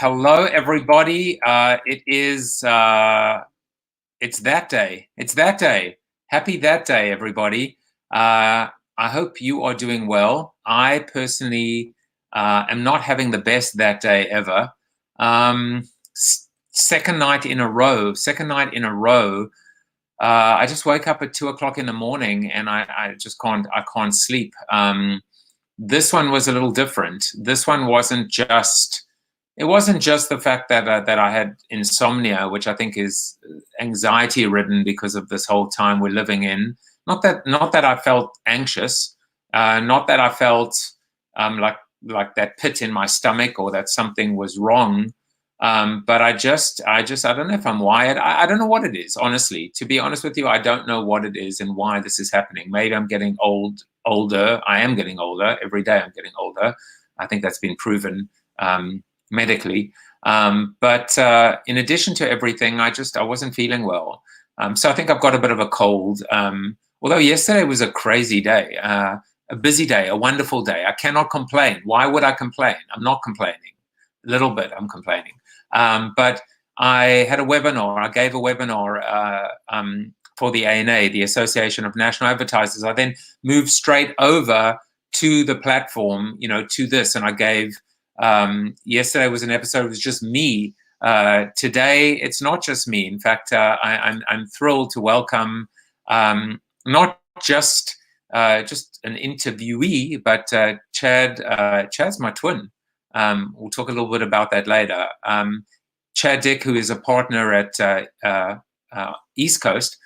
Hello, everybody. It's that day. It's that day. Happy that day, everybody. I hope you are doing well. I personally am not having the best that day ever. Second night in a row. I just woke up at 2 o'clock in the morning, and I just can't. I can't sleep. This one was a little different. This one wasn't just. It wasn't just the fact that that I had insomnia, which I think is anxiety-ridden because of this whole time we're living in. Not that I felt anxious, not that I felt like that pit in my stomach or that something was wrong. But I don't know if I'm wired. I don't know what it is, honestly. To be honest with you, I don't know what it is and why this is happening. Maybe I'm getting older. I am getting older. Every day I'm getting older. I think that's been proven medically. But in addition to everything, I wasn't feeling well. So I think I've got a bit of a cold. Although yesterday was a crazy day, a busy day, a wonderful day. I cannot complain. Why would I complain? I'm not complaining. A little bit I'm complaining. But I had a webinar. I gave a webinar for the ANA, the Association of National Advertisers. I then moved straight over to the platform, to this, and I gave. Yesterday was an episode. It was just me. Today, it's not just me. In fact, I'm thrilled to welcome not just an interviewee, but Chad. Chad's my twin. We'll talk a little bit about that later. Chad Dick, who is a partner at East Coast.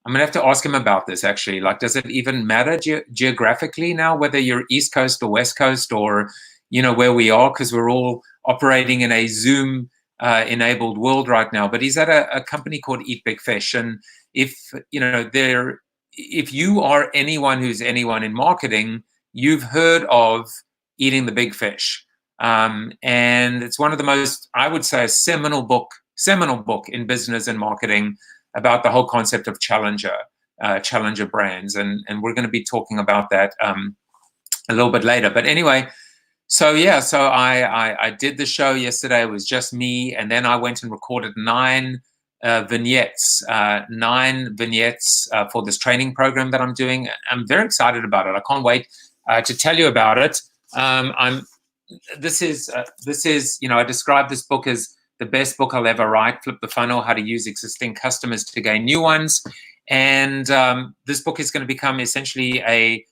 I'm gonna have to ask him about this. Actually, does it even matter geographically now whether you're East Coast or West Coast or where we are, because we're all operating in a Zoom enabled world right now. But he's at a company called Eatbigfish, and if you are anyone who's anyone in marketing, you've heard of Eating the Big Fish, and it's one of the most, I would say, a seminal book in business and marketing about the whole concept of challenger brands, and we're going to be talking about that a little bit later. But anyway. So I did the show yesterday. It was just me, and then I went and recorded 9 vignettes for this training program that I'm doing. I'm very excited about it. I can't wait to tell you about it. This is I describe this book as the best book I'll ever write. Flip the Funnel: How to Use Existing Customers to Gain New Ones. And this book is going to become essentially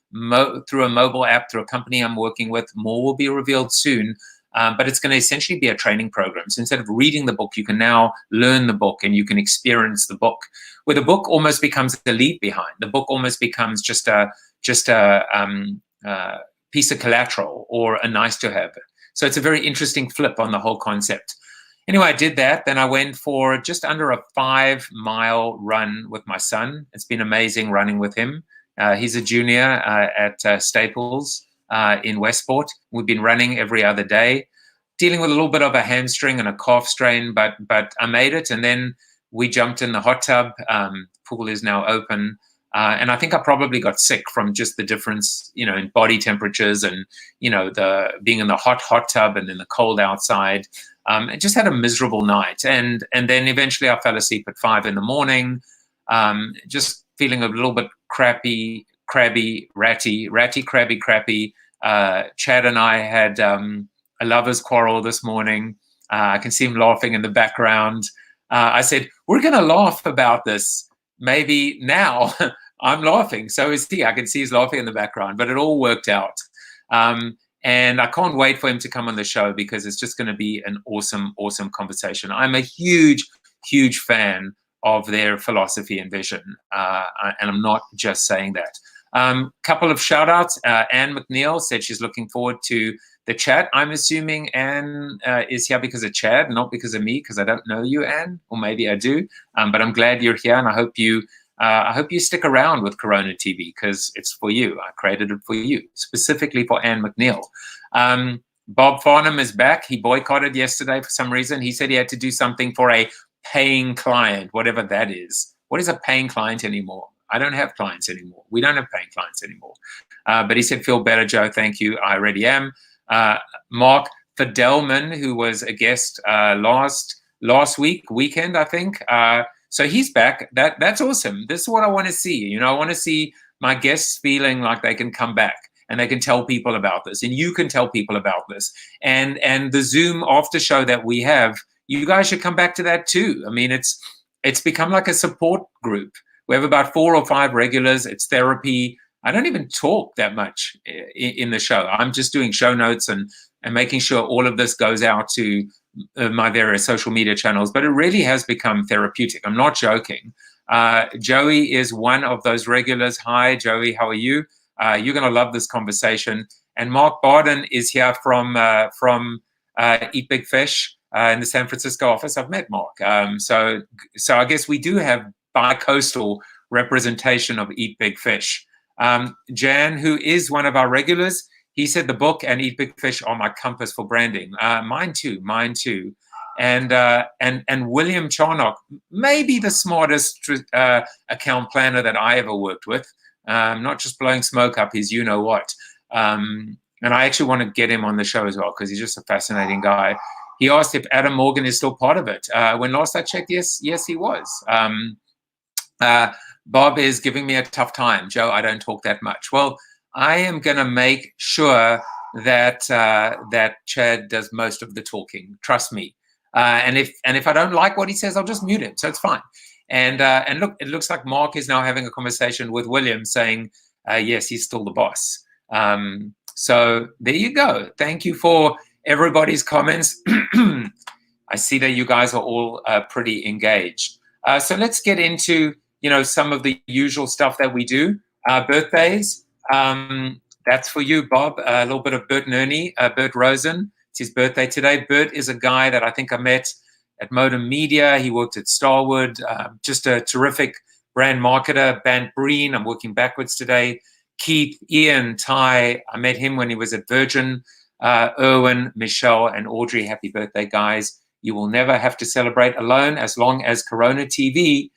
through a mobile app, through a company I'm working with. More will be revealed soon, but it's going to essentially be a training program. So instead of reading the book, you can now learn the book and you can experience the book, where the book almost becomes the leave behind. The book almost becomes just a piece of collateral or a nice to have. So it's a very interesting flip on the whole concept. Anyway, I did that. Then I went for just under a 5-mile run with my son. It's been amazing running with him. He's a junior at Staples in Westport. We've been running every other day, dealing with a little bit of a hamstring and a calf strain, but I made it. And then we jumped in the hot tub. Pool is now open. And I think I probably got sick from just the difference, in body temperatures and, the being in the hot tub and then the cold outside. I just had a miserable night, and then eventually I fell asleep at 5 in the morning, just feeling a little bit crabby. Chad and I had a lover's quarrel this morning. I can see him laughing in the background. I said, we're going to laugh about this. Maybe now. I'm laughing. So is he. I can see he's laughing in the background, but it all worked out. And I can't wait for him to come on the show because it's just going to be an awesome, awesome conversation. I'm a huge, huge fan of their philosophy and vision. And I'm not just saying that. Couple of shout outs. Anne McNeil said she's looking forward to the chat. I'm assuming Anne is here because of Chad, not because of me, because I don't know you, Anne, or maybe I do. But I'm glad you're here, and I hope you stick around with CoronaTV because it's for you. I created it for you, specifically for Anne McNeil. Bob Farnham is back. He boycotted yesterday for some reason. He said he had to do something for a paying client, whatever that is. What is a paying client anymore? I don't have clients anymore. We don't have paying clients anymore. But he said, feel better, Joe. Thank you. I already am. Mark, Fidelman, who was a guest last weekend, I think. So he's back. That's awesome. This is what I want to see. You know, I want to see my guests feeling like they can come back and they can tell people about this, and you can tell people about this. And the Zoom after show that we have, you guys should come back to that too. I mean, it's become like a support group. We have about 4 or 5 regulars. It's therapy. I don't even talk that much in the show. I'm just doing show notes and making sure all of this goes out to my various social media channels. But it really has become therapeutic. I'm not joking. Joey is one of those regulars. Hi, Joey. How are you? You're going to love this conversation. And Mark Barden is here from Eat Big Fish in the San Francisco office. I've met Mark. So I guess we do have bi-coastal representation of Eat Big Fish. Jan, who is one of our regulars, he said the book and Eat Big Fish are my compass for branding. Mine too. And William Charnock, maybe the smartest account planner that I ever worked with. Not just blowing smoke up his you-know-what. And I actually want to get him on the show as well because he's just a fascinating guy. He asked if Adam Morgan is still part of it. When last I checked, yes, he was. Bob is giving me a tough time. Joe, I don't talk that much. Well, I am going to make sure that Chad does most of the talking. Trust me. And if I don't like what he says, I'll just mute him. So it's fine. And look, it looks like Mark is now having a conversation with William saying, yes, he's still the boss. So there you go. Thank you for everybody's comments. I see that you guys are all pretty engaged. So let's get into, some of the usual stuff that we do. Birthdays. That's for you, Bob. A little bit of Bert Nerney, Bert Rosen. It's his birthday today. Bert is a guy that I think I met at Modem Media. He worked at Starwood, just a terrific brand marketer. Bant Breen, I'm working backwards today. Keith, Ian, Ty, I met him when he was at Virgin. Erwin, Michelle, and Audrey, happy birthday, guys. You will never have to celebrate alone as long as CoronaTV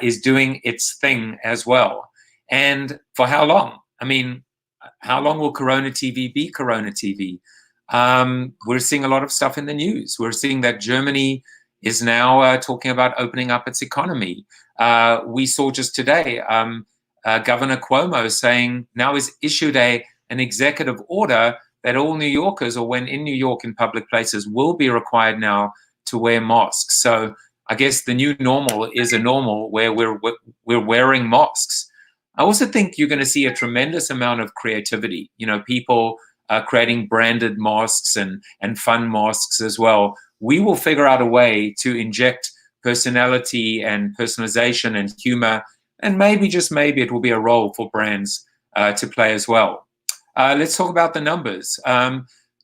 is doing its thing as well. And for how long? I mean, how long will CoronaTV be CoronaTV? We're seeing a lot of stuff in the news. We're seeing that Germany is now talking about opening up its economy. We saw just today Governor Cuomo saying now has issued an executive order that all New Yorkers, or when in New York in public places, will be required now to wear masks. So I guess the new normal is a normal where we're wearing masks. I also think you're going to see a tremendous amount of creativity. People creating branded masks and fun masks as well. We will figure out a way to inject personality and personalization and humor, and maybe, just maybe, it will be a role for brands to play as well. Let's talk about the numbers.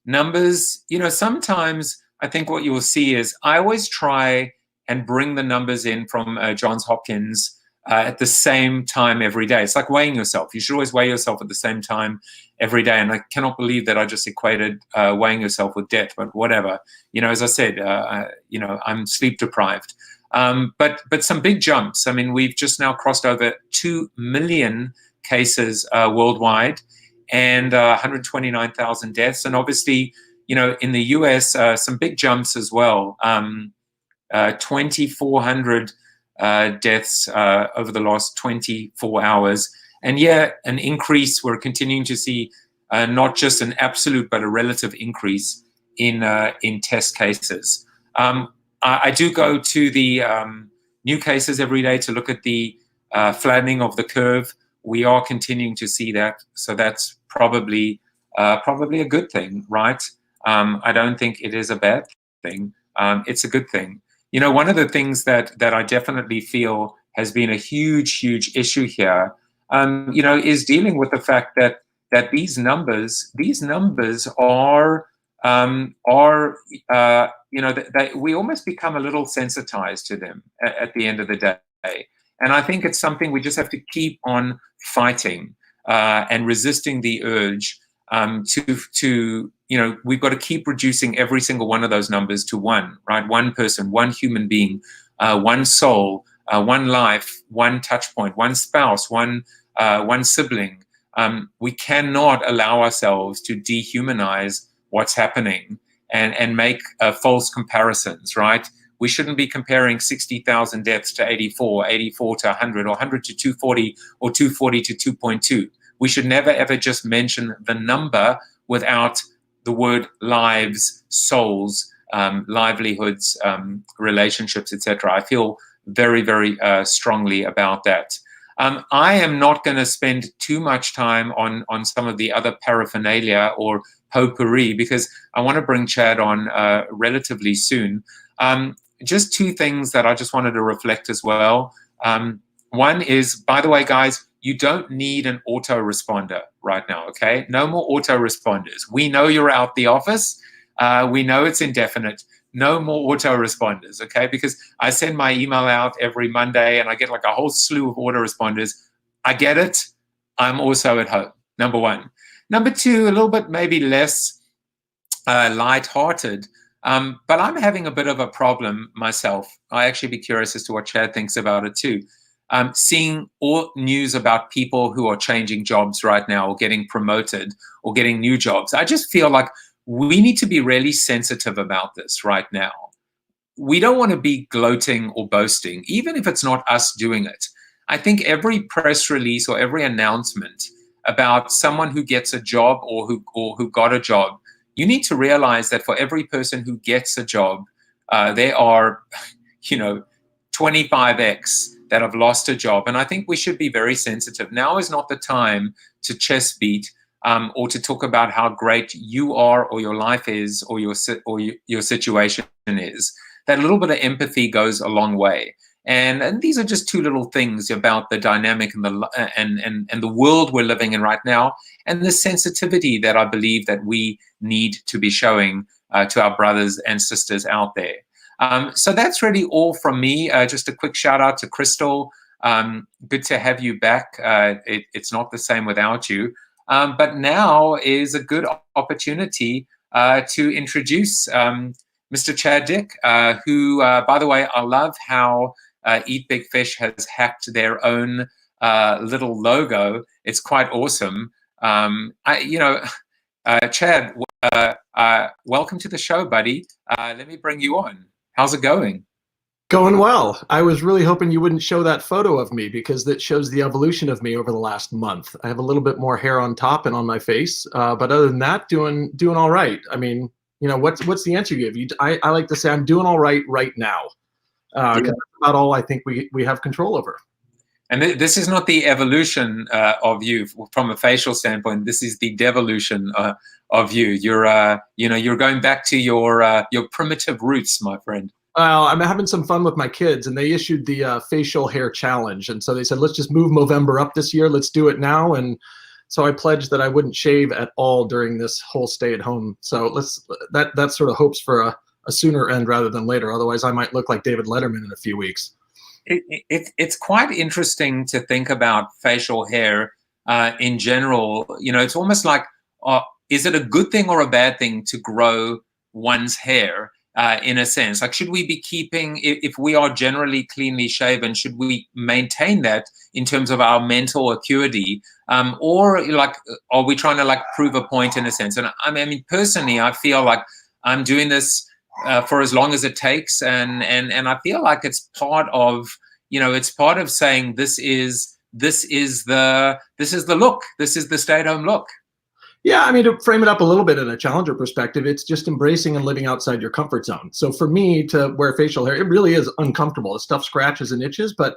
Numbers, sometimes I think what you will see is I always try and bring the numbers in from Johns Hopkins at the same time every day. It's like weighing yourself. You should always weigh yourself at the same time every day. And I cannot believe that I just equated weighing yourself with death, but whatever. As I said, I'm sleep deprived. But some big jumps. I mean, we've just now crossed over 2 million cases worldwide and 129,000 deaths. And obviously, in the US, some big jumps as well. 2,400 deaths over the last 24 hours. And an increase. We're continuing to see not just an absolute, but a relative increase in test cases. I do go to the new cases every day to look at the flattening of the curve. We are continuing to see that. So that's probably a good thing, right? I don't think it is a bad thing. It's a good thing. One of the things that I definitely feel has been a huge issue here, is dealing with the fact that these numbers are that we almost become a little sensitized to them at the end of the day. And I think it's something we just have to keep on fighting and resisting the urge to we've got to keep reducing every single one of those numbers to one, right? One person, one human being, one soul, one life, one touch point, one spouse, one sibling. We cannot allow ourselves to dehumanize what's happening. and make false comparisons, right? We shouldn't be comparing 60,000 deaths to 84, 84 to 100, or 100 to 240, or 240 to 2.2. We should never, ever just mention the number without the word lives, souls, livelihoods, relationships, etc. I feel very, very strongly about that. I am not going to spend too much time on some of the other paraphernalia or potpourri, because I want to bring Chad on relatively soon. Just two things that I just wanted to reflect as well. One is, by the way, guys, you don't need an autoresponder right now, okay? No more autoresponders. We know you're out the office. We know it's indefinite. No more autoresponders, okay? Because I send my email out every Monday and I get like a whole slew of autoresponders. I get it. I'm also at home, number one. Number two, a little bit maybe less lighthearted, but I'm having a bit of a problem myself. I actually be curious as to what Chad thinks about it too. Seeing all news about people who are changing jobs right now, or getting promoted, or getting new jobs. I just feel like we need to be really sensitive about this right now. We don't want to be gloating or boasting, even if it's not us doing it. I think every press release or every announcement about someone who gets a job or who got a job, you need to realize that for every person who gets a job, there are, 25x that have lost a job. And I think we should be very sensitive. Now is not the time to chest beat or to talk about how great you are, or your life is, or your situation is. That little bit of empathy goes a long way. And these are just two little things about the dynamic and the world we're living in right now, and the sensitivity that I believe that we need to be showing to our brothers and sisters out there. So that's really all from me. Just a quick shout out to Crystal. Good to have you back. It's not the same without you. But now is a good opportunity to introduce Mr. Chad Dick, who, by the way, I love how Eat Big Fish has hacked their own little logo. It's quite awesome. Chad, welcome to the show, buddy. Let me bring you on. How's it going? Going well. I was really hoping you wouldn't show that photo of me, because that shows the evolution of me over the last month. I have a little bit more hair on top and on my face, but other than that, doing all right. I mean, what's the answer you give? I like to say I'm doing all right now. Because that's about all I think we have control over. And this is not the evolution of you from a facial standpoint. This is the devolution of you. You're going back to your primitive roots, my friend. Well, I'm having some fun with my kids, and they issued the facial hair challenge, and so they said, let's just move Movember up this year. Let's do it now. And so I pledged that I wouldn't shave at all during this whole stay at home. So that sort of hopes for a sooner end rather than later. Otherwise, I might look like David Letterman in a few weeks. It's quite interesting to think about facial hair in general. It's almost like, is it a good thing or a bad thing to grow one's hair in a sense? Like, should we be keeping, if we are generally cleanly shaven, should we maintain that in terms of our mental acuity? Or like, are we trying to like prove a point in a sense? And I mean, personally, I feel like I'm doing this for as long as it takes, and I feel like it's part of saying this is the look, this is the stay-at-home look. Yeah, I mean, to frame it up a little bit in a challenger perspective, it's just embracing and living outside your comfort zone. So for me to wear facial hair, it really is uncomfortable. The stuff scratches and itches, but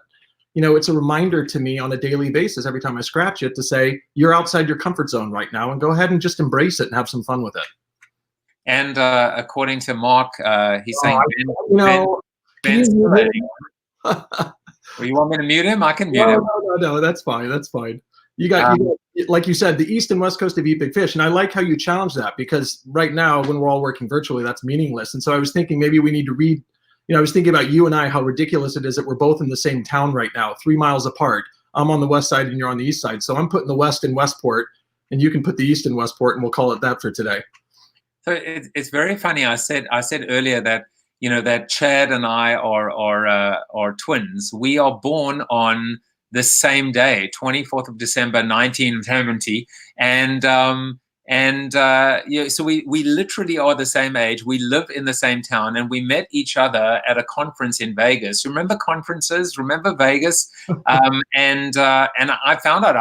it's a reminder to me on a daily basis every time I scratch it to say, you're outside your comfort zone right now, and go ahead and just embrace it and have some fun with it. And according to Mark, he's saying, Ben's well, you want me to mute him? I can mute him. No, that's fine. That's fine. You got, like you said, the East and West Coast of Eat Big Fish. And I like how you challenge that, because right now, when we're all working virtually, that's meaningless. And so I was thinking maybe we need to read, I was thinking about you and I, how ridiculous it is that we're both in the same town right now, 3 miles apart. I'm on the west side and you're on the east side. So I'm putting the West in Westport, and you can put the East in Westport, and we'll call it that for today. So it's very funny. I said earlier that that Chad and I are twins. We are born on the same day, 24th of December, 1970, and And yeah, so we literally are the same age. We live in the same town, and we met each other at a conference in Vegas. Remember conferences? Remember Vegas? And I found out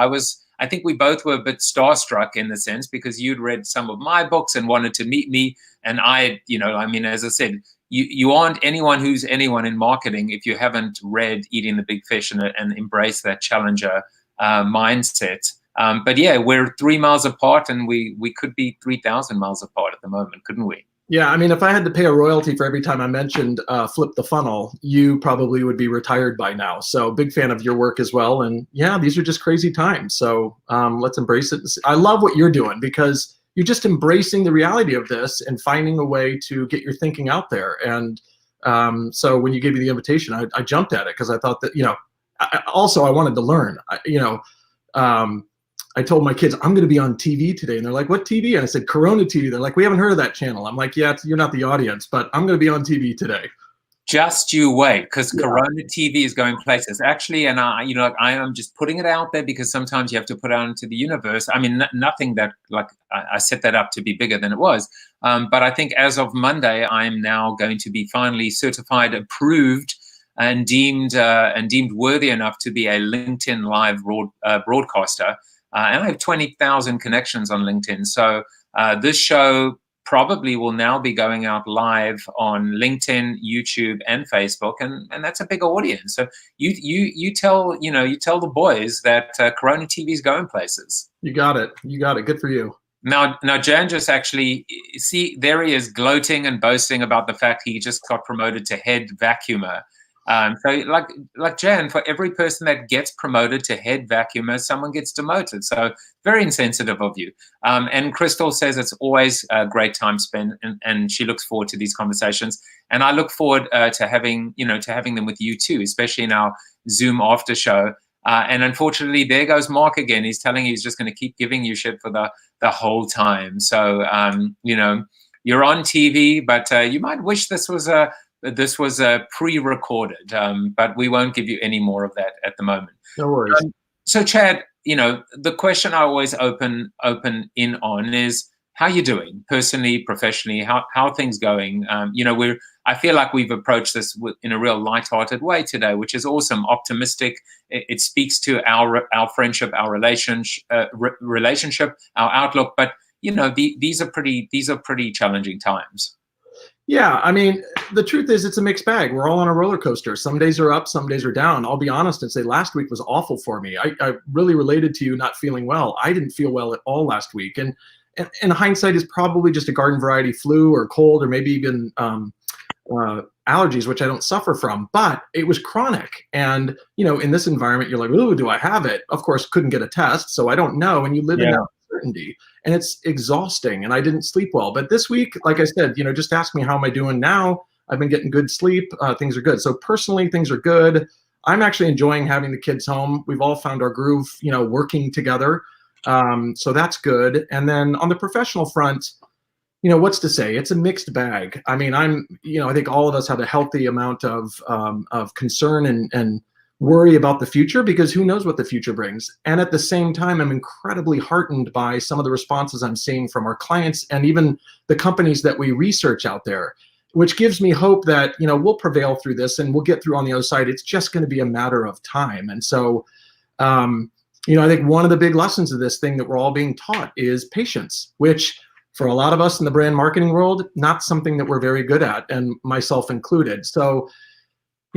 I think we both were a bit starstruck in the sense because you'd read some of my books and wanted to meet me, and I, I mean, as I said, you aren't anyone who's anyone in marketing if you haven't read Eating the Big Fish and embrace that challenger mindset. But yeah, we're 3 miles apart, and we could be 3,000 miles apart at the moment, couldn't we? Yeah, I mean, if I had to pay a royalty for every time I mentioned Flip the Funnel, you probably would be retired by now. So big fan of your work as well. And yeah, these are just crazy times. So let's embrace it. I love what you're doing because you're just embracing the reality of this and finding a way to get your thinking out there. And so when you gave me the invitation, I jumped at it because I thought that, I wanted to learn, I told my kids, I'm going to be on TV today. And they're like, what TV? And I said, CoronaTV. They're like, we haven't heard of that channel. I'm like, yeah, you're not the audience, but I'm going to be on TV today. Just you wait, because CoronaTV is going places. Actually, and I am just putting it out there because sometimes you have to put it out into the universe. I mean, nothing that, like, I set that up to be bigger than it was. But I think as of Monday, I'm now going to be finally certified, approved, and deemed worthy enough to be a LinkedIn live broadcaster. And I have 20,000 connections on LinkedIn. So this show probably will now be going out live on LinkedIn, YouTube, and Facebook, and that's a big audience. So you tell the boys that CoronaTV is going places. You got it. Good for you. Now Jan just actually, see, there he is gloating and boasting about the fact he just got promoted to head vacuumer. So like Jan, for every person that gets promoted to head vacuumer, someone gets demoted. So very insensitive of you. And Crystal says it's always a great time spent, and she looks forward to these conversations. And I look forward to having them with you too, especially in our Zoom after show. And unfortunately, there goes Mark again. He's telling you he's just going to keep giving you shit for the whole time. So you're on TV, but you might wish this was pre-recorded, but we won't give you any more of that at the moment. No worries. So Chad, the question I always open in on is, how you doing personally, professionally? How are things going? I feel like we've approached this in a real lighthearted way today, which is awesome, optimistic. It speaks to our friendship, our relationship, our outlook. But these are pretty challenging times. Yeah, I mean, the truth is it's a mixed bag. We're all on a roller coaster. Some days are up, some days are down. I'll be honest and say last week was awful for me. I really related to you not feeling well. I didn't feel well at all last week. And hindsight is probably just a garden variety flu or cold or maybe even allergies, which I don't suffer from, but it was chronic. And, in this environment, you're like, ooh, do I have it? Of course, couldn't get a test, so I don't know. And you live in that uncertainty. And it's exhausting, and I didn't sleep well. But this week, like I said, just ask me how am I doing now. I've been getting good sleep. Things are good. So personally, things are good. I'm actually enjoying having the kids home. We've all found our groove, working together. So that's good. And then on the professional front, what's to say? It's a mixed bag. I mean, I think all of us have a healthy amount of concern and worry about the future, because who knows what the future brings. And at the same time, I'm incredibly heartened by some of the responses I'm seeing from our clients and even the companies that we research out there, which gives me hope that, we'll prevail through this and we'll get through on the other side. It's just going to be a matter of time. And so, I think one of the big lessons of this thing that we're all being taught is patience, which for a lot of us in the brand marketing world, not something that we're very good at, and myself included. So,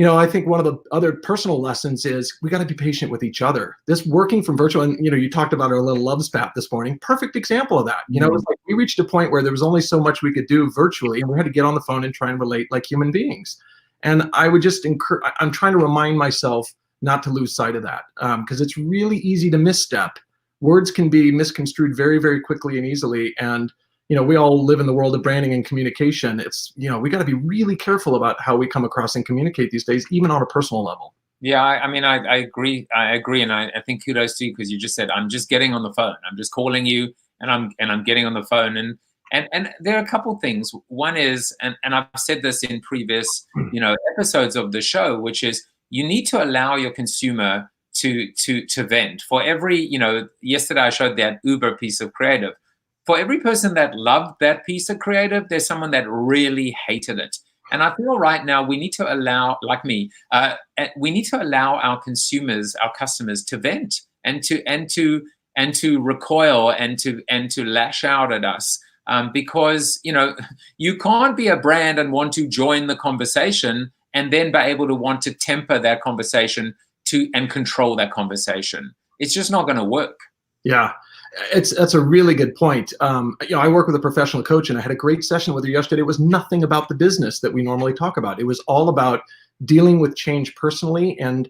I think one of the other personal lessons is we got to be patient with each other. This working from virtual, and you talked about our little love spat this morning. Perfect example of that. It's like we reached a point where there was only so much we could do virtually, and we had to get on the phone and try and relate like human beings. And I would just I'm trying to remind myself not to lose sight of that, because it's really easy to misstep. Words can be misconstrued very, very quickly and easily. And we all live in the world of branding and communication. It's, we got to be really careful about how we come across and communicate these days, even on a personal level. Yeah, I mean, I agree. And I think kudos to you, because you just said, I'm just getting on the phone. I'm just calling you and I'm getting on the phone. And there are a couple things. One is, and I've said this in previous, episodes of the show, which is you need to allow your consumer to vent. For every, yesterday I showed that Uber piece of creative. for every person that loved that piece of creative, there's someone that really hated it. And I feel right now we need to allow, like me, we need to allow our consumers, our customers, to vent and to recoil and to lash out at us, because you can't be a brand and want to join the conversation and then be able to want to temper that conversation and control that conversation. It's just not going to work. Yeah. That's a really good point. I work with a professional coach, and I had a great session with her yesterday. It was nothing about the business that we normally talk about. It was all about dealing with change personally and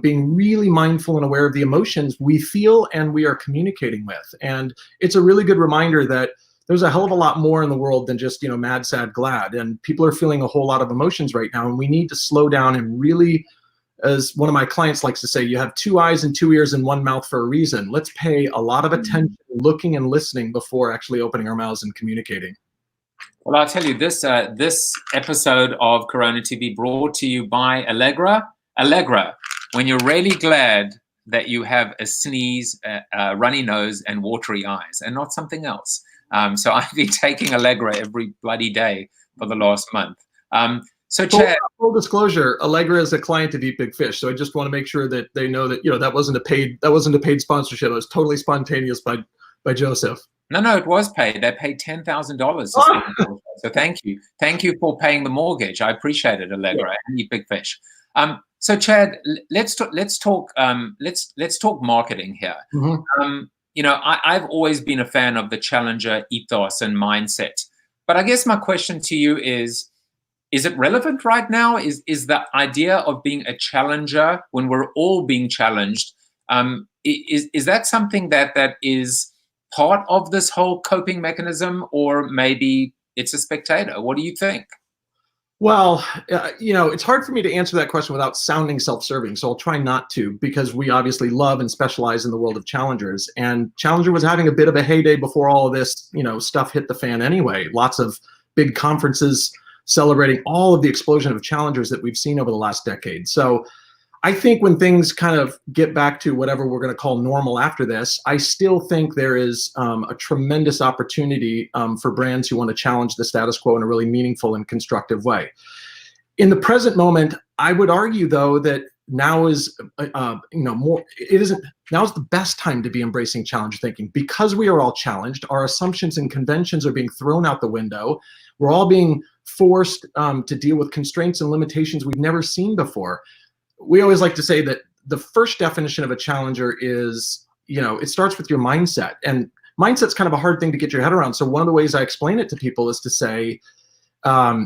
being really mindful and aware of the emotions we feel and we are communicating with. And it's a really good reminder that there's a hell of a lot more in the world than just, mad, sad, glad. And people are feeling a whole lot of emotions right now. And we need to slow down and really, as one of my clients likes to say, you have 2 eyes and 2 ears and 1 mouth for a reason. Let's pay a lot of attention, looking and listening before actually opening our mouths and communicating. Well, I'll tell you, this episode of CoronaTV brought to you by Allegra. Allegra, when you're really glad that you have a sneeze, a runny nose, and watery eyes, and not something else. So I've been taking Allegra every bloody day for the last month. So Chad, full disclosure, Allegra is a client of Eat Big Fish, so I just want to make sure that they know that that wasn't a paid sponsorship. It was totally spontaneous by Joseph. No, it was paid. They paid $10,000. So thank you for paying the mortgage. I appreciate it, Allegra, and Eat Big Fish. So Chad, let's talk marketing here. Mm-hmm. I've always been a fan of the challenger ethos and mindset, but I guess my question to you is it relevant right now? Is the idea of being a challenger when we're all being challenged, is that something that is part of this whole coping mechanism, or maybe it's a spectator? What do you think? Well, it's hard for me to answer that question without sounding self-serving, so I'll try not to, because we obviously love and specialize in the world of challengers. And Challenger was having a bit of a heyday before all of this, stuff hit the fan anyway. Lots of big conferences celebrating all of the explosion of challengers that we've seen over the last decade. So I think when things kind of get back to whatever we're going to call normal after this, I still think there is a tremendous opportunity for brands who want to challenge the status quo in a really meaningful and constructive way. In the present moment, I would argue, though, that now is now's the best time to be embracing challenge thinking, because we are all challenged. Our assumptions and conventions are being thrown out the window. We're all being forced to deal with constraints and limitations we've never seen before. We always like to say that the first definition of a challenger is, it starts with your mindset. And mindset's kind of a hard thing to get your head around. So one of the ways I explain it to people is to say,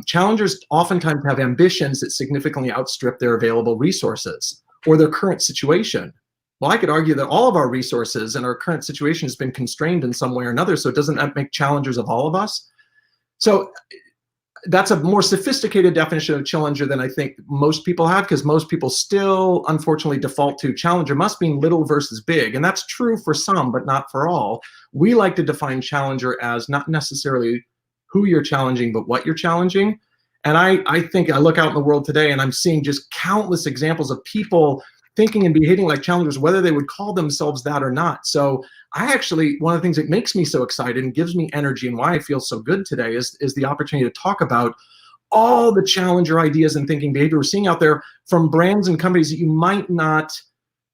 challengers oftentimes have ambitions that significantly outstrip their available resources or their current situation. Well, I could argue that all of our resources and our current situation has been constrained in some way or another. So doesn't that make challengers of all of us? So that's a more sophisticated definition of challenger than I think most people have, because most people still, unfortunately, default to challenger must mean little versus big. And that's true for some, but not for all. We like to define challenger as not necessarily who you're challenging, but what you're challenging. And I think I look out in the world today and I'm seeing just countless examples of people thinking and behaving like challengers, whether they would call themselves that or not. So one of the things that makes me so excited and gives me energy and why I feel so good today is the opportunity to talk about all the challenger ideas and thinking behavior we're seeing out there from brands and companies that you might not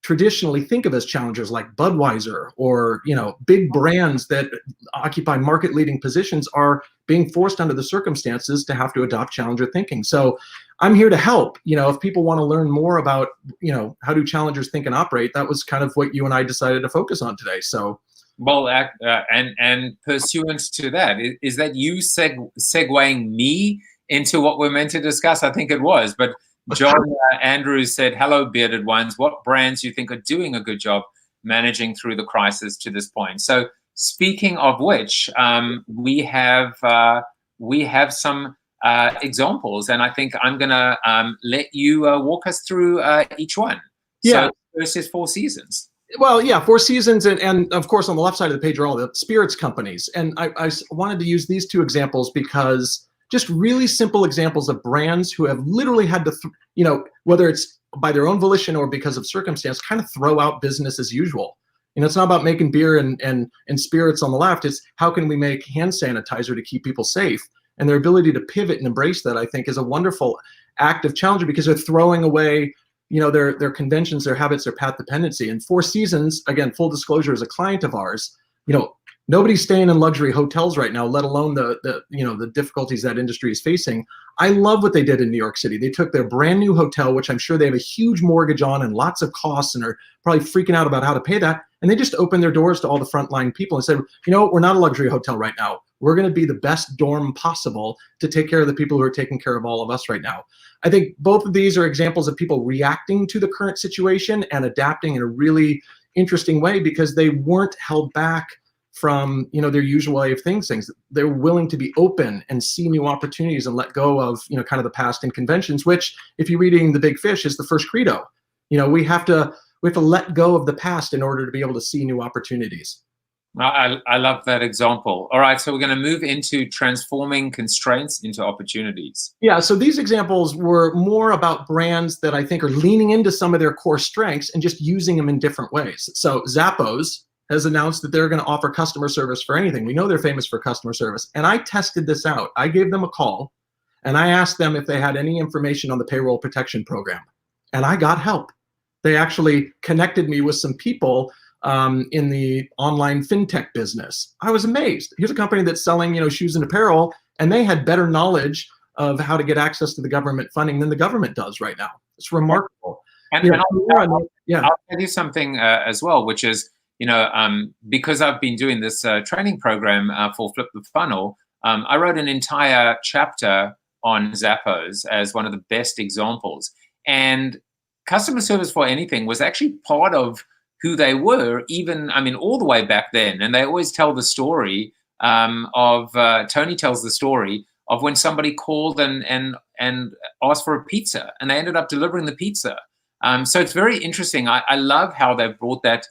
traditionally think of as challengers, like Budweiser, or big brands that occupy market leading positions are being forced under the circumstances to have to adopt challenger thinking. So I'm here to help. If people want to learn more about how do challengers think and operate, that was kind of what you and I decided to focus on today. So well, and pursuant to that, is that you segueing me into what we're meant to discuss? I think it was, but John Andrews said, "Hello, bearded ones. What brands do you think are doing a good job managing through the crisis to this point?" So, speaking of which, we have some examples, and I think I'm gonna let you walk us through each one. Yeah. So, first is Four Seasons. Well, yeah, Four Seasons, and of course on the left side of the page are all the spirits companies. And I wanted to use these two examples because just really simple examples of brands who have literally had to, whether it's by their own volition or because of circumstance, kind of throw out business as usual. It's not about making beer and spirits on the left. It's how can we make hand sanitizer to keep people safe? And their ability to pivot and embrace that, I think, is a wonderful act of challenger, because they're throwing away, their conventions, their habits, their path dependency. And Four Seasons, again, full disclosure, is a client of ours. Nobody's staying in luxury hotels right now, let alone the difficulties that industry is facing. I love what they did in New York City. They took their brand new hotel, which I'm sure they have a huge mortgage on and lots of costs and are probably freaking out about how to pay that. And they just opened their doors to all the frontline people and said, we're not a luxury hotel right now. We're going to be the best dorm possible to take care of the people who are taking care of all of us right now. I think both of these are examples of people reacting to the current situation and adapting in a really interesting way, because they weren't held back from their usual way of things. They're willing to be open and see new opportunities and let go of kind of the past and conventions, which, if you're reading The Big Fish, is the first credo. We have to let go of the past in order to be able to see new opportunities. I love that example. All right, so we're going to move into transforming constraints into opportunities. Yeah, so these examples were more about brands that I think are leaning into some of their core strengths and just using them in different ways. So Zappos has announced that they're going to offer customer service for anything. We know they're famous for customer service. And I tested this out. I gave them a call and I asked them if they had any information on the payroll protection program. And I got help. They actually connected me with some people in the online fintech business. I was amazed. Here's a company that's selling, shoes and apparel, and they had better knowledge of how to get access to the government funding than the government does right now. It's remarkable. And I'll tell you something as well, which is, because I've been doing this training program for Flip the Funnel, I wrote an entire chapter on Zappos as one of the best examples. And customer service for anything was actually part of who they were, all the way back then. And they always tell the story Tony tells the story of when somebody called and asked for a pizza, and they ended up delivering the pizza. So it's very interesting. I love how they've brought that,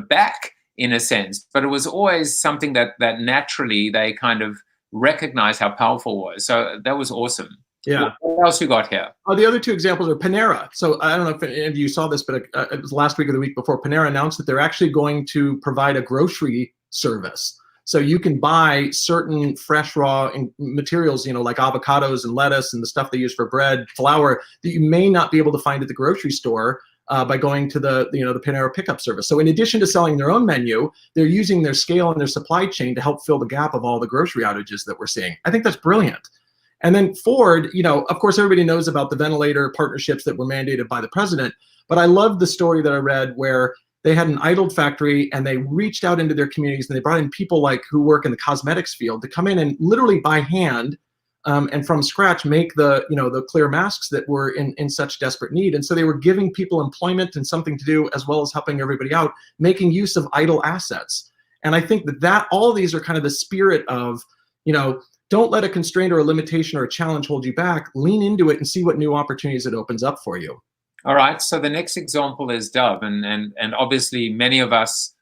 back in a sense, but it was always something that naturally they kind of recognized how powerful it was. So that was awesome. Yeah. What else you got here? The other two examples are Panera. So I don't know if any of you saw this, but it was last week or the week before. Panera announced that they're actually going to provide a grocery service. So you can buy certain fresh raw materials, like avocados and lettuce and the stuff they use for bread, flour, that you may not be able to find at the grocery store by going to the Panera pickup service. So in addition to selling their own menu, they're using their scale and their supply chain to help fill the gap of all the grocery outages that we're seeing. I think that's brilliant. And then Ford, of course, everybody knows about the ventilator partnerships that were mandated by the president. But I love the story that I read where they had an idled factory and they reached out into their communities and they brought in people who work in the cosmetics field to come in and literally by hand and from scratch make the clear masks that were in such desperate need. And so they were giving people employment and something to do, as well as helping everybody out, making use of idle assets. And I think that all of these are kind of the spirit of, don't let a constraint or a limitation or a challenge hold you back. Lean into it and see what new opportunities it opens up for you. All right. So the next example is Dove. And obviously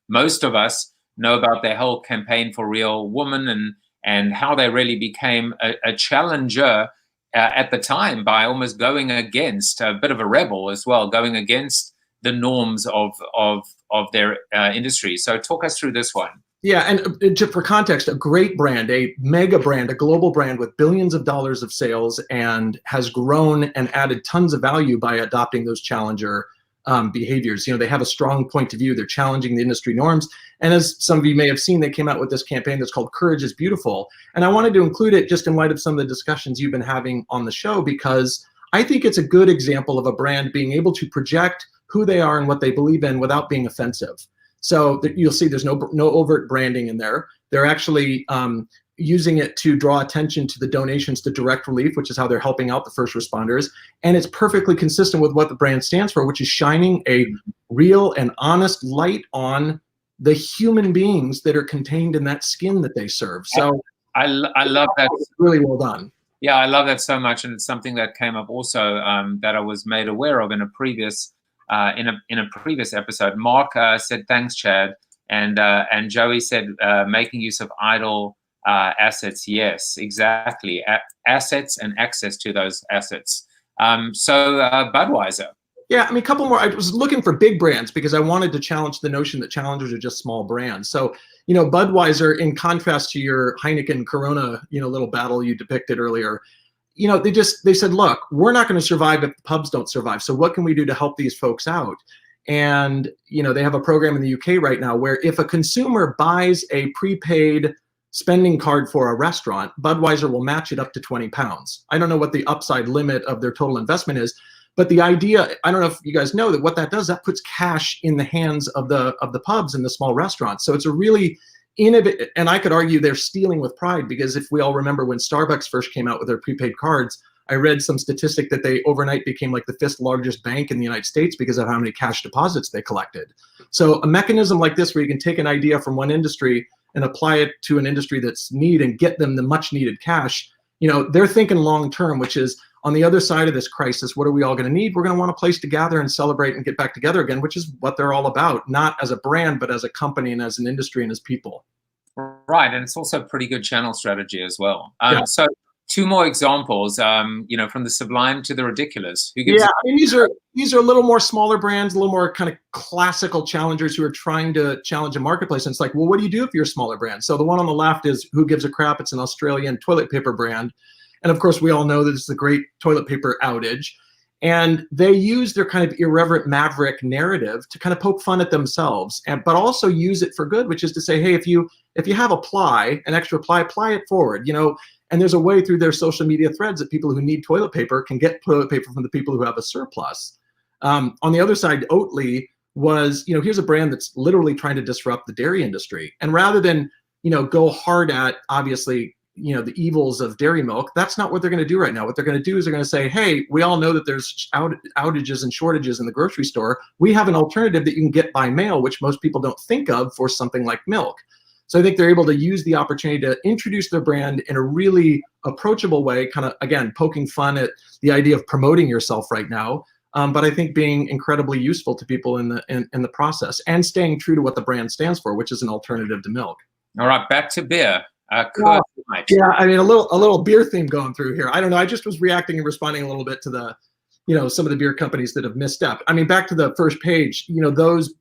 most of us know about their whole campaign for Real Woman and how they really became a challenger at the time by almost going against, a bit of a rebel as well, going against the norms of their industry. So talk us through this one. Yeah, and for context, a great brand, a mega brand, a global brand with billions of dollars of sales, and has grown and added tons of value by adopting those challenger behaviors. They have a strong point of view. They're challenging the industry norms. And as some of you may have seen, they came out with this campaign that's called Courage is Beautiful. And I wanted to include it just in light of some of the discussions you've been having on the show, because I think it's a good example of a brand being able to project who they are and what they believe in without being offensive. So you'll see there's no overt branding in there. They're actually using it to draw attention to the donations to direct relief, which is how they're helping out the first responders. And it's perfectly consistent with what the brand stands for, which is shining a real and honest light on the human beings that are contained in that skin that they serve. So I love that. It's really well done. Yeah, I love that so much. And it's something that came up also that I was made aware of in a previous episode. Mark said, thanks, Chad. And Joey said, making use of idle assets. Yes, exactly. Assets and access to those assets. So Budweiser. Yeah, I mean, a couple more. I was looking for big brands because I wanted to challenge the notion that challengers are just small brands. So, you know, Budweiser, in contrast to your Heineken Corona, you know, little battle you depicted earlier, you know, they said, look, we're not going to survive if the pubs don't survive. So what can we do to help these folks out? And, you know, they have a program in the UK right now where if a consumer buys a prepaid spending card for a restaurant, Budweiser will match it up to £20. I don't know what the upside limit of their total investment is, but the idea, I don't know if you guys know that what that does, that puts cash in the hands of the pubs and the small restaurants. So it's a really innovative, and I could argue they're stealing with pride, because if we all remember when Starbucks first came out with their prepaid cards, I read some statistic that they overnight became like the 5th largest bank in the United States because of how many cash deposits they collected. So a mechanism like this where you can take an idea from one industry and apply it to an industry that's need and get them the much needed cash, you know, they're thinking long term, which is on the other side of this crisis, what are we all going to need? We're going to want a place to gather and celebrate and get back together again, which is what they're all about, not as a brand, but as a company and as an industry and as people. Right, and it's also a pretty good channel strategy as well. Yeah. So 2 more examples, you know, from the sublime to the ridiculous. Who gives I mean, these are a little more smaller brands, a little more kind of classical challengers who are trying to challenge a marketplace. And it's like, well, what do you do if you're a smaller brand? So the one on the left is Who Gives a Crap? It's an Australian toilet paper brand. And of course, we all know that it's the great toilet paper outage. And they use their kind of irreverent maverick narrative to kind of poke fun at themselves, but also use it for good, which is to say, hey, if you have an extra ply, ply it forward, you know. And there's a way through their social media threads that people who need toilet paper can get toilet paper from the people who have a surplus. On the other side, Oatly was, you know, here's a brand that's literally trying to disrupt the dairy industry. And rather than, you know, go hard at, obviously, you know, the evils of dairy milk, that's not what they're going to do right now. What they're going to do is they're going to say, hey, we all know that there's outages and shortages in the grocery store. We have an alternative that you can get by mail, which most people don't think of for something like milk. So I think they're able to use the opportunity to introduce their brand in a really approachable way, kind of, again, poking fun at the idea of promoting yourself right now, but I think being incredibly useful to people in the process and staying true to what the brand stands for, which is an alternative to milk. All right, back to beer. Yeah, I mean, a little beer theme going through here. I don't know. I just was reacting and responding a little bit to the, you know, some of the beer companies that have misstepped. I mean, back to the first page, you know, those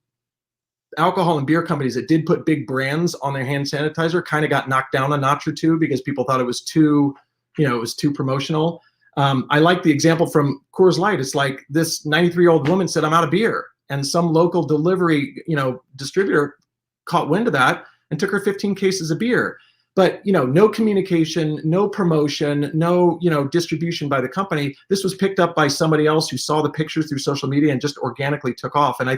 alcohol and beer companies that did put big brands on their hand sanitizer kind of got knocked down a notch or two because people thought it was too, you know, it was too promotional. I like the example from Coors Light. It's like this 93-year-old woman said, I'm out of beer. And some local delivery, you know, distributor caught wind of that and took her 15 cases of beer. But, you know, no communication, no promotion, no, you know, distribution by the company. This was picked up by somebody else who saw the pictures through social media and just organically took off. And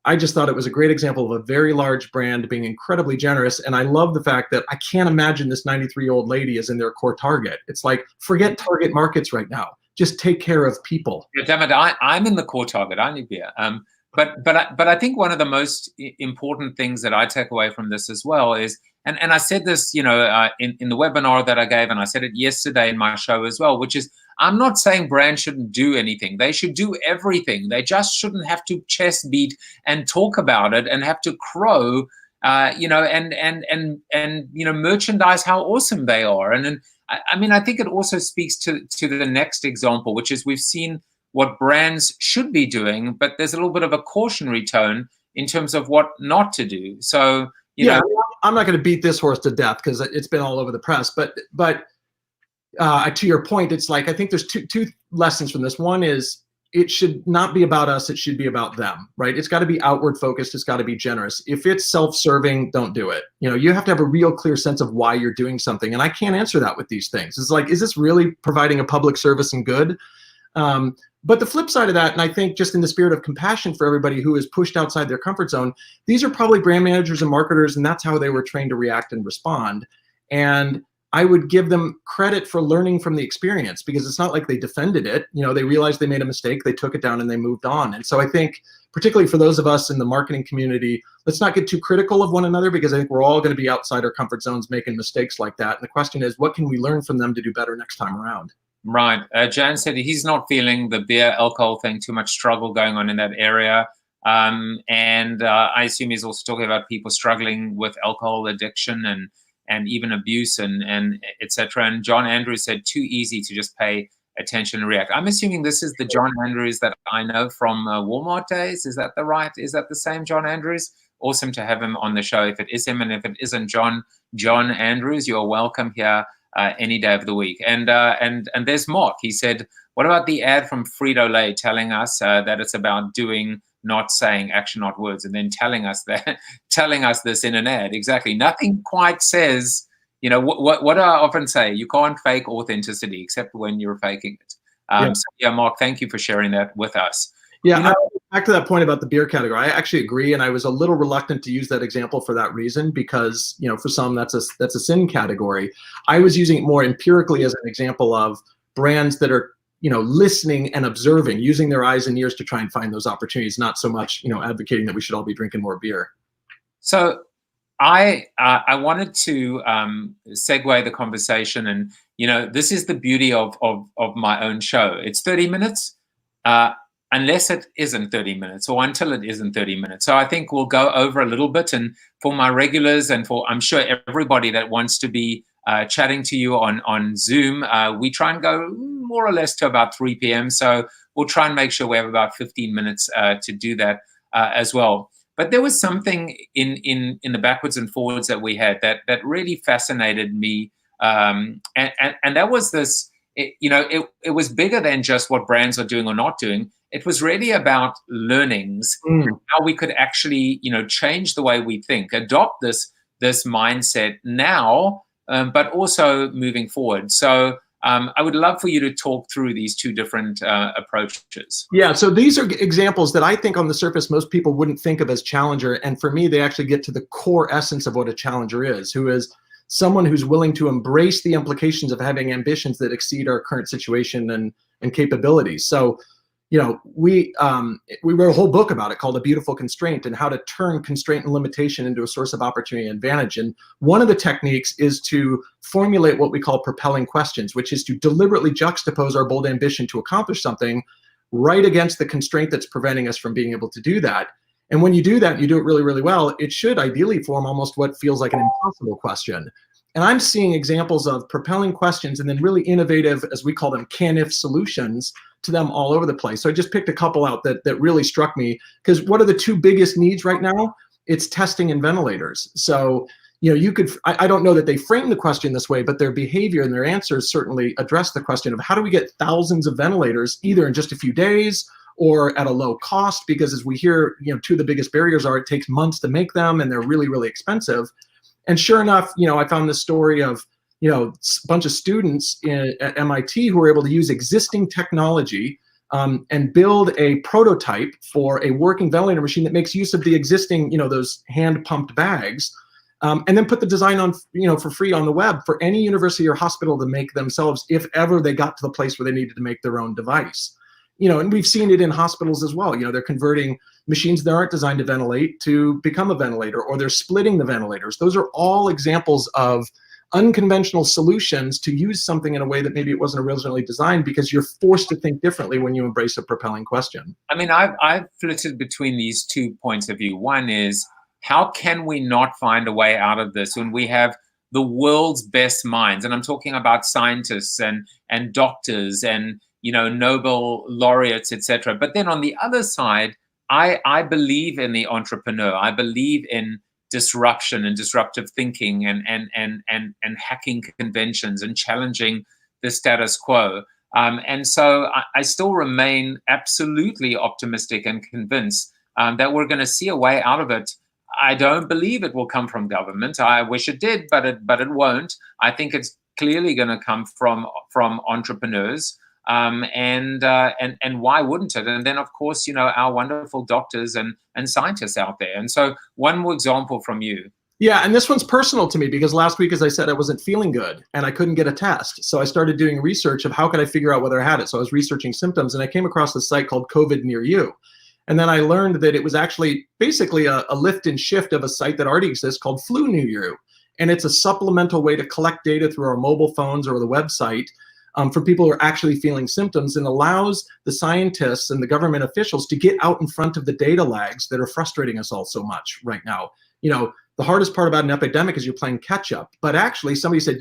I just thought it was a great example of a very large brand being incredibly generous. And I love the fact that I can't imagine this 93-year-old lady is in their core target. It's like, forget target markets right now. Just take care of people. Yeah, damn it, I'm in the core target. I need beer. But I think one of the most important things that I take away from this as well is, and I said this, you know, in the webinar that I gave, and I said it yesterday in my show as well, which is, I'm not saying brands shouldn't do anything. They should do everything. They just shouldn't have to chest beat and talk about it and have to crow, you know, and you know, merchandise how awesome they are. And I mean, I think it also speaks to the next example, which is we've seen what brands should be doing, but there's a little bit of a cautionary tone in terms of what not to do. So, you know, I'm not going to beat this horse to death because it's been all over the press, but to your point, it's like, I think there's two lessons from this. One is it should not be about us. It should be about them, right? It's got to be outward focused. It's got to be generous. If it's self-serving, don't do it. You know, you have to have a real clear sense of why you're doing something. And I can't answer that with these things. It's like, is this really providing a public service and good? But the flip side of that, and I think just in the spirit of compassion for everybody who is pushed outside their comfort zone, these are probably brand managers and marketers, and that's how they were trained to react and respond. And I would give them credit for learning from the experience, because it's not like they defended it. You know, they realized they made a mistake, they took it down, and they moved on. And so I think, particularly for those of us in the marketing community, let's not get too critical of one another, because I think we're all going to be outside our comfort zones making mistakes like that. And the question is, what can we learn from them to do better next time around? Right. Jan said he's not feeling the beer alcohol thing, too much struggle going on in that area. And I assume he's also talking about people struggling with alcohol addiction and even abuse and et cetera. And John Andrews said, too easy to just pay attention and react. I'm assuming this is the John Andrews that I know from Walmart days. Is that is that the same John Andrews? Awesome to have him on the show if it is him, and if it isn't John Andrews, you're welcome here any day of the week. And there's Mark. He said, what about the ad from Frito-Lay telling us that it's about doing, not saying, action, not words, and then telling us this in an ad? Exactly. Nothing quite says, you know, what do I often say? You can't fake authenticity except when you're faking it. So yeah, Mark, thank you for sharing that with us. Yeah, you know, back to that point about the beer category, I actually agree, and I was a little reluctant to use that example for that reason, because, you know, for some that's a sin category. I was using it more empirically as an example of brands that are, you know, listening and observing, using their eyes and ears to try and find those opportunities, not so much, you know, advocating that we should all be drinking more beer. So I wanted to segue the conversation, and, you know, this is the beauty of my own show. It's 30 minutes. Unless it isn't 30 minutes, or until it isn't 30 minutes. So I think we'll go over a little bit, and for my regulars and for, I'm sure, everybody that wants to be chatting to you on Zoom, we try and go more or less to about 3 p.m. So we'll try and make sure we have about 15 minutes to do that as well. But there was something in the backwards and forwards that we had that really fascinated me, and that was this. It was bigger than just what brands are doing or not doing. It was really about learnings, how we could actually, you know, change the way we think, adopt this mindset now, but also moving forward. So I would love for you to talk through these two different approaches. Yeah, so these are examples that I think on the surface most people wouldn't think of as challenger, and for me they actually get to the core essence of what a challenger is, who is someone who's willing to embrace the implications of having ambitions that exceed our current situation and capabilities. So, you know, we wrote a whole book about it called A Beautiful Constraint, and how to turn constraint and limitation into a source of opportunity and advantage. And one of the techniques is to formulate what we call propelling questions, which is to deliberately juxtapose our bold ambition to accomplish something right against the constraint that's preventing us from being able to do that. And when you do that, you do it really, really well, it should ideally form almost what feels like an impossible question. And I'm seeing examples of propelling questions and then really innovative, as we call them, can-if solutions to them all over the place. So I just picked a couple out that really struck me, because what are the two biggest needs right now? It's testing and ventilators. So, you know, I don't know that they frame the question this way, but their behavior and their answers certainly address the question of how do we get thousands of ventilators either in just a few days or at a low cost, because as we hear, you know, two of the biggest barriers are it takes months to make them and they're really, really expensive. And sure enough, you know, I found this story of, you know, a bunch of students at MIT who were able to use existing technology and build a prototype for a working ventilator machine that makes use of the existing, you know, those hand pumped bags, and then put the design on, you know, for free on the web for any university or hospital to make themselves if ever they got to the place where they needed to make their own device. You know, and we've seen it in hospitals as well. You know, they're converting machines that aren't designed to ventilate to become a ventilator, or they're splitting the ventilators. Those are all examples of unconventional solutions to use something in a way that maybe it wasn't originally designed, because you're forced to think differently when you embrace a propelling question. I mean, I've flitted between these 2 points of view. One is, how can we not find a way out of this when we have the world's best minds? And I'm talking about scientists and doctors and, you know, Nobel laureates, etc. But then on the other side, I believe in the entrepreneur. I believe in disruption and disruptive thinking and hacking conventions and challenging the status quo. And so I still remain absolutely optimistic and convinced that we're going to see a way out of it. I don't believe it will come from government. I wish it did, but it won't. I think it's clearly going to come from entrepreneurs. And why wouldn't it? And then, of course, you know, our wonderful doctors and scientists out there. And so one more example from you. Yeah, and this one's personal to me because last week, as I said, I wasn't feeling good and I couldn't get a test. So I started doing research of how could I figure out whether I had it. So I was researching symptoms and I came across a site called COVID Near You. And then I learned that it was actually basically a lift and shift of a site that already exists called Flu Near You. And it's a supplemental way to collect data through our mobile phones or the website for people who are actually feeling symptoms, and allows the scientists and the government officials to get out in front of the data lags that are frustrating us all so much right now. You know, the hardest part about an epidemic is you're playing catch up. But actually somebody said,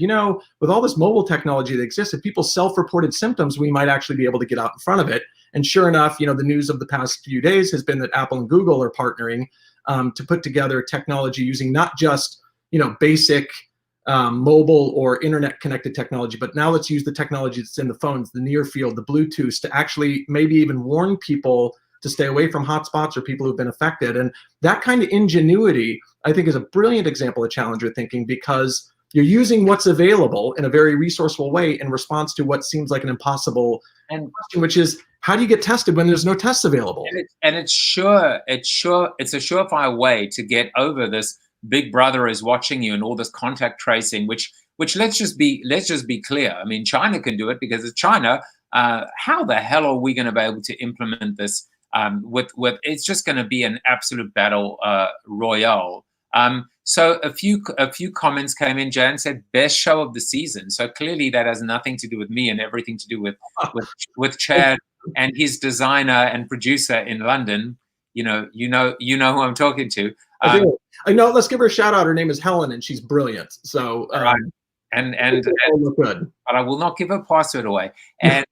with all this mobile technology that exists, if people self-reported symptoms, we might actually be able to get out in front of it. And sure enough, the news of the past few days has been that Apple and Google are partnering to put together technology using not just, basic mobile or internet connected technology, but now let's use the technology that's in the phones, the near field, the Bluetooth, to actually maybe even warn people to stay away from hotspots or people who've been affected. And that kind of ingenuity, I think, is a brilliant example of challenger thinking, because you're using what's available in a very resourceful way in response to what seems like an impossible question, which is, how do you get tested when there's no tests available? And it's a surefire way to get over this Big Brother is watching you and all this contact tracing, which let's just be clear. I mean, China can do it because it's China. How the hell are we going to be able to implement this? With it's just going to be an absolute battle royale. So a few comments came in. Jan said best show of the season. So clearly that has nothing to do with me and everything to do with Chad and his designer and producer in London. You know who I'm talking to. I do. I know. Let's give her a shout out. Her name is Helen, and she's brilliant. So right. And look good. But I will not give her password away. And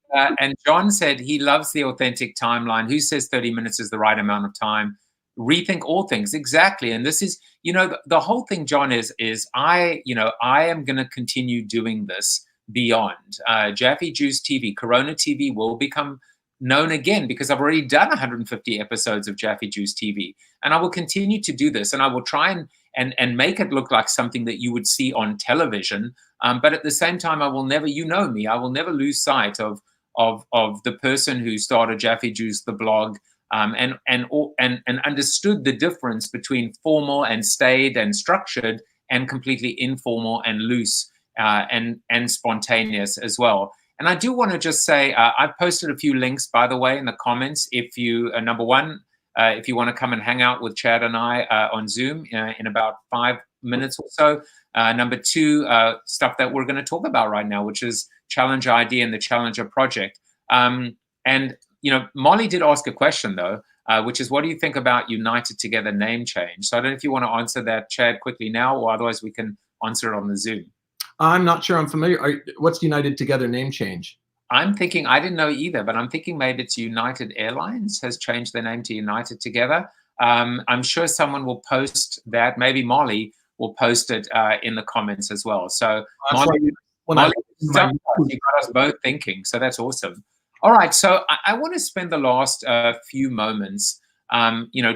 John said he loves the authentic timeline. Who says 30 minutes is the right amount of time? Rethink all things. Exactly. And this is, the whole thing, John, is I am going to continue doing this beyond Jaffe Juice TV. CoronaTV will become known again because I've already done 150 episodes of Jaffe Juice TV, and I will continue to do this, and I will try and make it look like something that you would see on television. But at the same time, I will never, me, I will never lose sight of the person who started Jaffe Juice, the blog, and understood the difference between formal and staid and structured and completely informal and loose and spontaneous as well. And I do want to just say, I've posted a few links, by the way, in the comments. If you, number one, if you want to come and hang out with Chad and I on Zoom in about 5 minutes or so. Number two, stuff that we're going to talk about right now, which is Challenger ID and the Challenger Project. And, Molly did ask a question, though, which is, what do you think about United Together name change? So I don't know if you want to answer that, Chad, quickly now, or otherwise we can answer it on the Zoom. I'm not sure I'm familiar. What's United Together name change? I'm thinking, I didn't know either, but I'm thinking maybe it's United Airlines has changed their name to United Together. I'm sure someone will post that. Maybe Molly will post it in the comments as well. So Molly, you got us both thinking. So that's awesome. All right. So I want to spend the last few moments,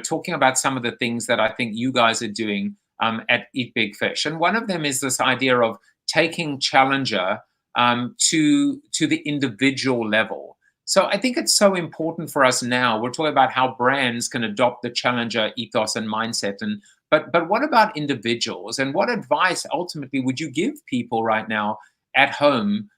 talking about some of the things that I think you guys are doing at Eat Big Fish. And one of them is this idea of taking Challenger to the individual level. So I think it's so important for us now. We're talking about how brands can adopt the Challenger ethos and mindset. But what about individuals? And what advice ultimately would you give people right now at home,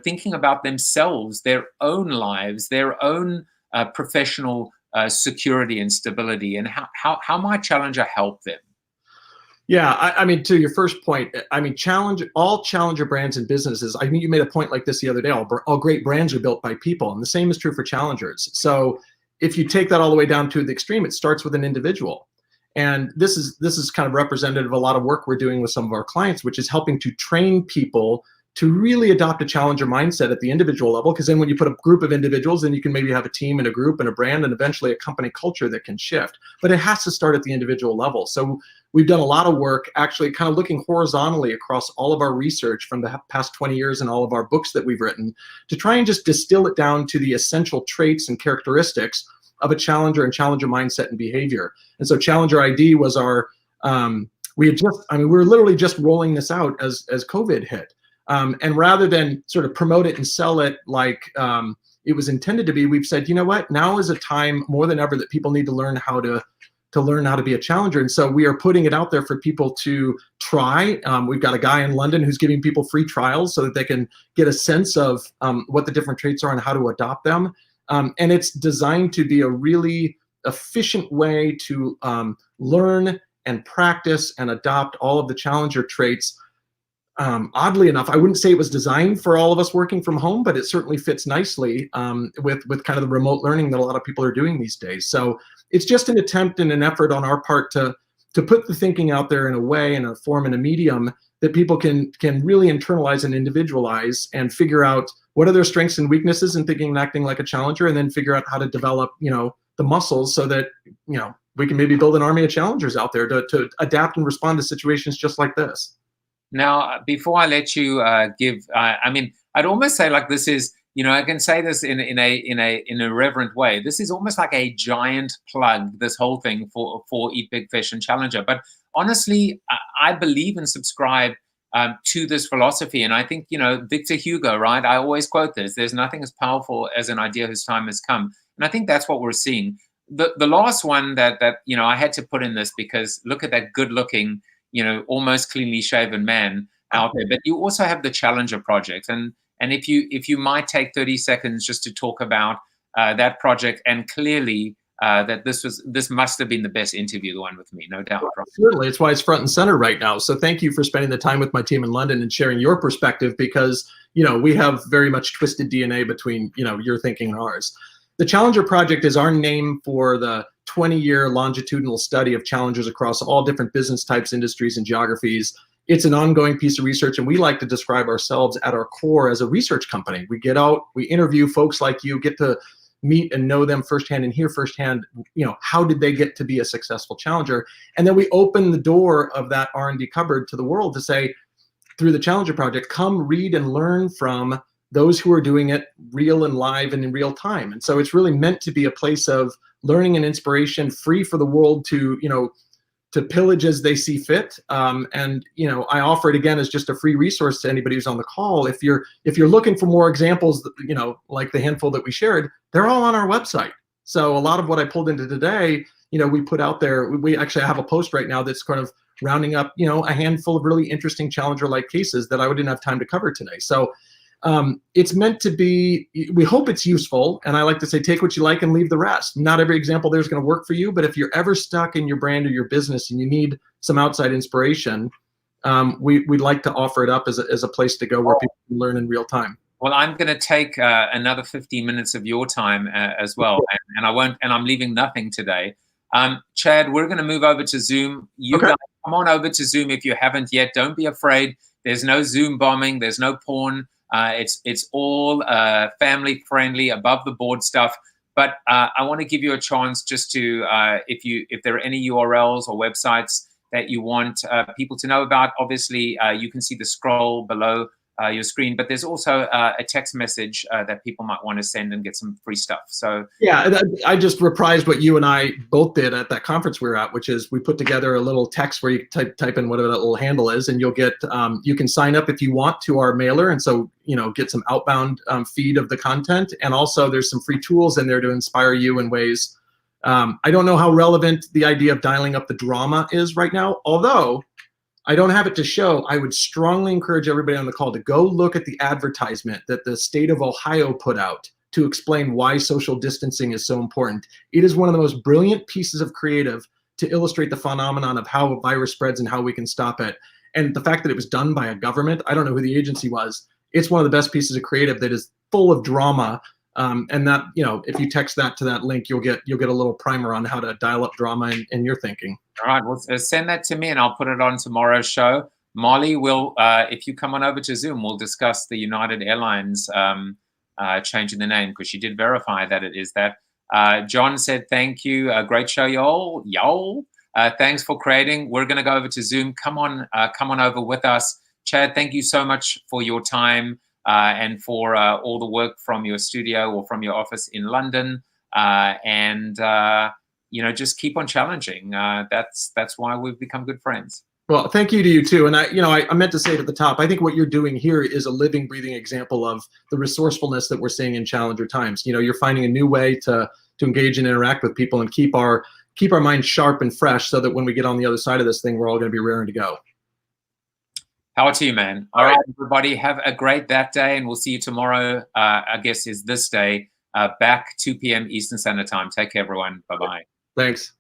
thinking about themselves, their own lives, their own professional security and stability, and how might Challenger help them? Yeah, I mean, to your first point, I mean, all Challenger brands and businesses, I mean, you made a point like this the other day, all great brands are built by people, and the same is true for challengers. So if you take that all the way down to the extreme, it starts with an individual. And this is kind of representative of a lot of work we're doing with some of our clients, which is helping to train people to really adopt a challenger mindset at the individual level, because then when you put a group of individuals, then you can maybe have a team and a group and a brand and eventually a company culture that can shift. But it has to start at the individual level. So we've done a lot of work actually kind of looking horizontally across all of our research from the past 20 years and all of our books that we've written to try and just distill it down to the essential traits and characteristics of a challenger and challenger mindset and behavior. And so Challenger ID was our, we were literally just rolling this out as COVID hit. And rather than sort of promote it and sell it like it was intended to be, we've said, you know what, now is a time more than ever that people need to learn how to be a challenger. And so we are putting it out there for people to try. We've got a guy in London who's giving people free trials so that they can get a sense of what the different traits are and how to adopt them. And it's designed to be a really efficient way to learn and practice and adopt all of the challenger traits. Oddly enough, I wouldn't say it was designed for all of us working from home, but it certainly fits nicely with kind of the remote learning that a lot of people are doing these days. So it's just an attempt and an effort on our part to to put the thinking out there in a way, in a form, in a medium that people can really internalize and individualize and figure out what are their strengths and weaknesses in thinking and acting like a challenger, and then figure out how to develop, the muscles so that, we can maybe build an army of challengers out there to adapt and respond to situations just like this. Now, before I let you give, I mean, I'd almost say like this is, I can say this in a reverent way. This is almost like a giant plug, this whole thing for Eat Big Fish and Challenger. But honestly, I believe and subscribe to this philosophy. And I think, Victor Hugo, right? I always quote this: there's nothing as powerful as an idea whose time has come. And I think that's what we're seeing. The last one that I had to put in this, because look at that good looking, almost cleanly shaven man out there. But you also have the Challenger project. And if you might take 30 seconds just to talk about that project, and clearly that this must have been the best interview, the one with me, no doubt. Well, certainly, it's why it's front and center right now. So thank you for spending the time with my team in London and sharing your perspective, because we have very much twisted DNA between your thinking and ours. The Challenger Project is our name for the 20-year longitudinal study of challengers across all different business types, industries, and geographies. It's an ongoing piece of research, and we like to describe ourselves at our core as a research company. We get out, we interview folks like you, get to meet and know them firsthand and hear firsthand, how did they get to be a successful challenger? And then we open the door of that R&D cupboard to the world to say, through the Challenger Project, come read and learn from those who are doing it real and live and in real time. And so it's really meant to be a place of learning and inspiration, free for the world to pillage as they see fit. And I offer it again as just a free resource to anybody who's on the call. If you're looking for more examples, like the handful that we shared, they're all on our website. So a lot of what I pulled into today, we put out there. We actually have a post right now that's kind of rounding up, a handful of really interesting challenger-like cases that I didn't have time to cover today. So it's meant to be, we hope it's useful. And I like to say, take what you like and leave the rest. Not every example there is going to work for you, but if you're ever stuck in your brand or your business and you need some outside inspiration, we'd like to offer it up as a place to go where people can learn in real time. Well, I'm going to take another 15 minutes of your time as well. And I'm leaving nothing today. Chad, we're going to move over to Zoom. You guys come on over to Zoom if you haven't yet. Don't be afraid. There's no Zoom bombing. There's no porn. It's all family friendly, above the board stuff. But I want to give you a chance just to, if there are any URLs or websites that you want people to know about, obviously you can see the scroll below your screen, but there's also a text message that people might want to send and get some free stuff. So yeah, I just reprised what you and I both did at that conference we were at, which is we put together a little text where you type in whatever that little handle is, and you'll get you can sign up if you want to our mailer, and so get some outbound feed of the content, and also there's some free tools in there to inspire you in ways. I don't know how relevant the idea of dialing up the drama is right now, although I don't have it to show. I would strongly encourage everybody on the call to go look at the advertisement that the state of Ohio put out to explain why social distancing is so important. It is one of the most brilliant pieces of creative to illustrate the phenomenon of how a virus spreads and how we can stop it. And the fact that it was done by a government, I don't know who the agency was. It's one of the best pieces of creative that is full of drama. And that, if you text that to that link, you'll get a little primer on how to dial up drama in your thinking. All right, well, send that to me and I'll put it on tomorrow's show. Molly will, if you come on over to Zoom, we'll discuss the United Airlines changing the name, because she did verify that it is that. John said, thank you. Great show, y'all. Thanks for creating. We're going to go over to Zoom. Come on over with us. Chad, thank you so much for your time and for all the work from your studio or from your office in London. Just keep on challenging. That's why we've become good friends. Well, thank you to you too. And I meant to say it at the top, I think what you're doing here is a living, breathing example of the resourcefulness that we're seeing in challenger times. You're finding a new way to engage and interact with people and keep our minds sharp and fresh, so that when we get on the other side of this thing, we're all going to be raring to go. Power to you, man. All right, everybody, have a great that day, and we'll see you tomorrow. I guess is this day, back 2 p.m. Eastern Standard Time. Take care, everyone. Bye-bye. Thanks.